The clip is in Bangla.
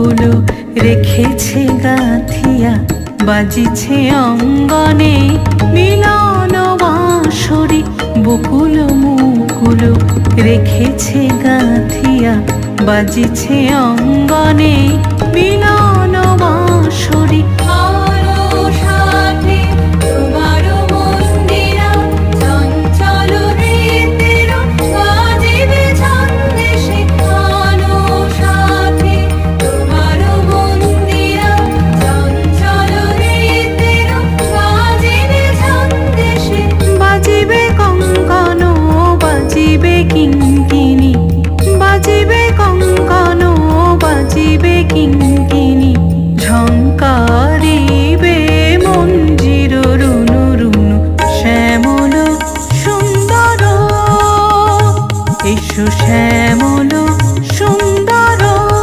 মুকুল রেখেছে গাঁথিয়া, বাজিছে অঙ্গনে মিলন বাঁশরি। বকুল মুকুল রেখেছে গাঁথিয়া, বাজিছে অঙ্গনে মিলন বাঁশরি।